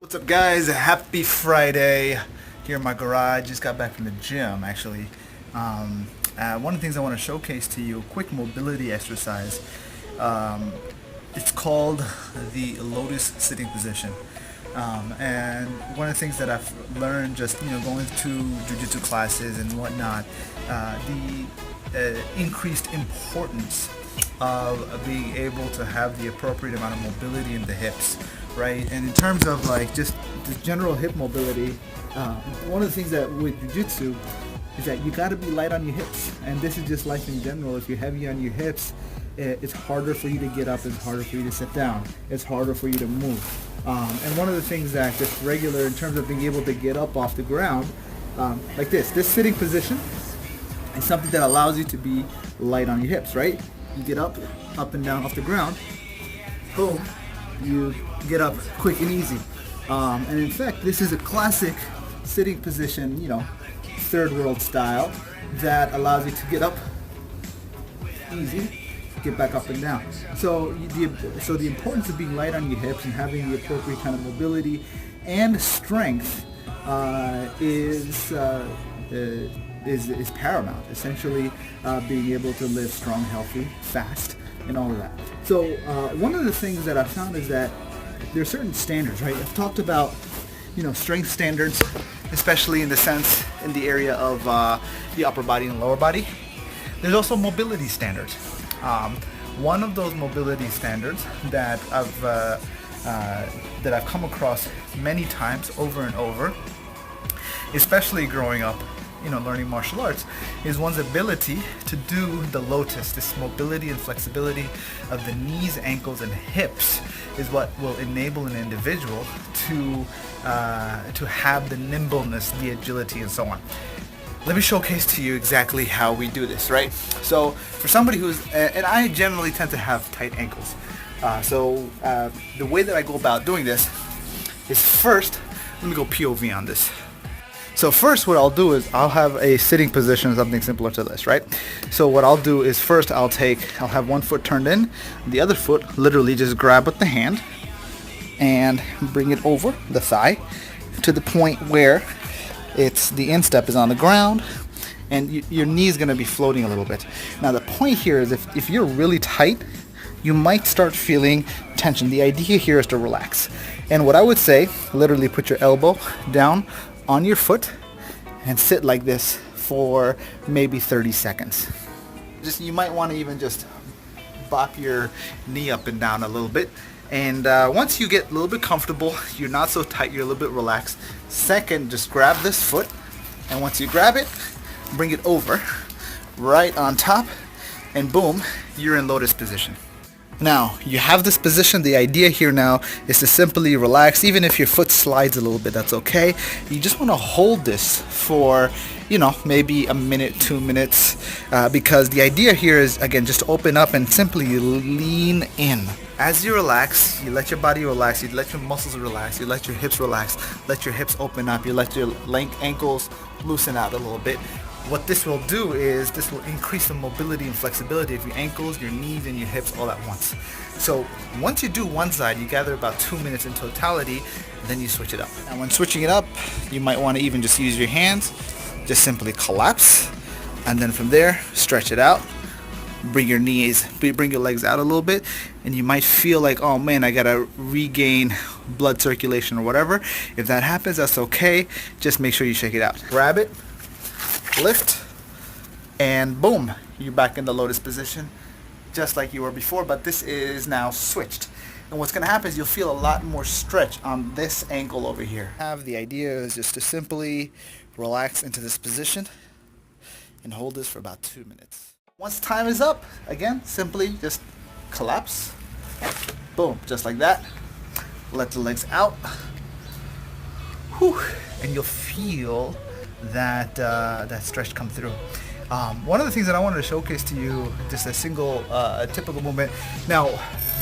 What's up, guys? Happy Friday. Here in my garage. Just got back from the gym, actually. One of the things I want to showcase to you, a quick mobility exercise. It's called the Lotus sitting position. And one of the things that I've learned just going to Jiu-Jitsu classes and whatnot, the increased importance of being able to have the appropriate amount of mobility in the hips, right? And in terms of like just the general hip mobility, one of the things that with Jiu-Jitsu is that you got to be light on your hips, and this is just life in general. If you're heavy on your hips, it's harder for you to get up, it's harder for you to sit down, it's harder for you to move. And one of the things that just regular in terms of being able to get up off the ground, like this sitting position is something that allows you to be light on your hips, right? You get up and down off the ground, boom, you get up quick and easy. And in fact, this is a classic sitting position, third world style, that allows you to get up easy, get back up and down. So the importance of being light on your hips and having the appropriate kind of mobility and strength is paramount. Essentially, being able to live strong, healthy, fast, and all of that. So one of the things that I found is that there are certain standards, right? I've talked about strength standards, especially in the area of the upper body and lower body. There's also mobility standards. One of those mobility standards that I've come across many times over and over, especially growing up, learning martial arts, is one's ability to do the Lotus. This mobility and flexibility of the knees, ankles, and hips is what will enable an individual to have the nimbleness, the agility, and so on. Let me showcase to you exactly how we do this, right? So for somebody and I generally tend to have tight ankles. The way that I go about doing this is first, let me go POV on this. So first what I'll do is I'll have a sitting position, something similar to this, right? So what I'll do is first I'll have one foot turned in, the other foot literally just grab with the hand and bring it over the thigh to the point where the instep is on the ground and your knee is going to be floating a little bit. Now the point here is if you're really tight, you might start feeling tension. The idea here is to relax. And what I would say, literally put your elbow down on your foot and sit like this for maybe 30 seconds. You might want to even just bop your knee up and down a little bit. And once you get a little bit comfortable, you're not so tight, you're a little bit relaxed. Second, just grab this foot, and once you grab it, bring it over, right on top, and boom, you're in Lotus position. Now, you have this position. The idea here now is to simply relax. Even if your foot slides a little bit, that's okay. You just want to hold this for, maybe a minute, 2 minutes, because the idea here is, again, just to open up and simply lean in. As you relax, you let your body relax, you let your muscles relax, you let your hips relax, let your hips open up, you let your ankles loosen out a little bit. What this will do is this will increase the mobility and flexibility of your ankles, your knees, and your hips all at once. So once you do one side, you gather about 2 minutes in totality, and then you switch it up. And when switching it up, you might want to even just use your hands, just simply collapse, and then from there, stretch it out. Bring your legs out a little bit, and you might feel like, oh man, I gotta regain blood circulation or whatever. If that happens, that's okay. Just make sure you shake it out. Grab it, lift, and boom, you're back in the Lotus position just like you were before, but this is now switched. And what's going to happen is you'll feel a lot more stretch on this ankle over here. The idea is just to simply relax into this position and hold this for about 2 minutes. Once time is up, again, simply just collapse, boom, just like that. Let the legs out. Whew. And you'll feel that stretch come through. One of the things that I wanted to showcase to you, just a typical movement. Now,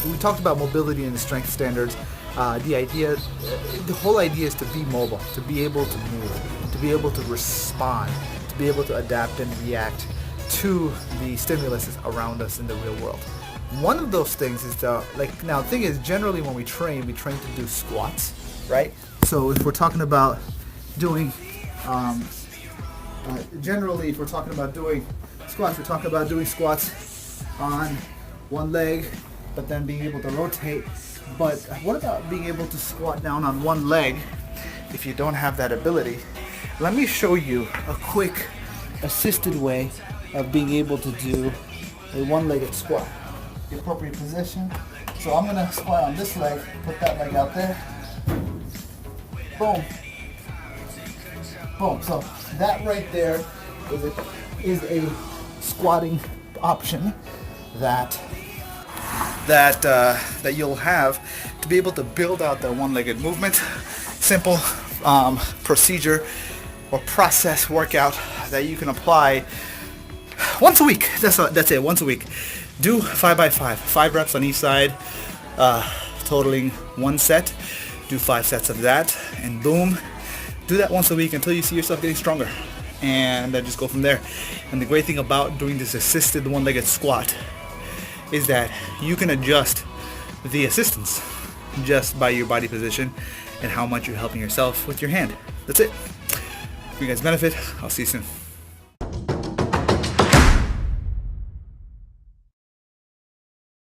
we talked about mobility and strength standards. The whole idea is to be mobile, to be able to move, to be able to respond, to be able to adapt and react to the stimulus around us in the real world. One of those things is now the thing is, generally when we train to do squats, right? So if we're talking about doing, generally if we're talking about doing squats, we're talking about doing squats on one leg, but then being able to rotate. But what about being able to squat down on one leg if you don't have that ability? Let me show you a quick assisted way of being able to do a one-legged squat. The appropriate position. So I'm gonna squat on this leg, put that leg out there. Boom. Boom. So that right there is a squatting option that you'll have to be able to build out that one-legged movement. Simple procedure or process workout that you can apply once a week. That's it. Once a week. Do 5x5, 5 reps on each side, totaling 1 set. Do 5 sets of that, and boom. Do that once a week until you see yourself getting stronger, and then just go from there. And the great thing about doing this assisted one-legged squat is that you can adjust the assistance just by your body position and how much you're helping yourself with your hand. That's it. If you guys benefit, I'll see you soon.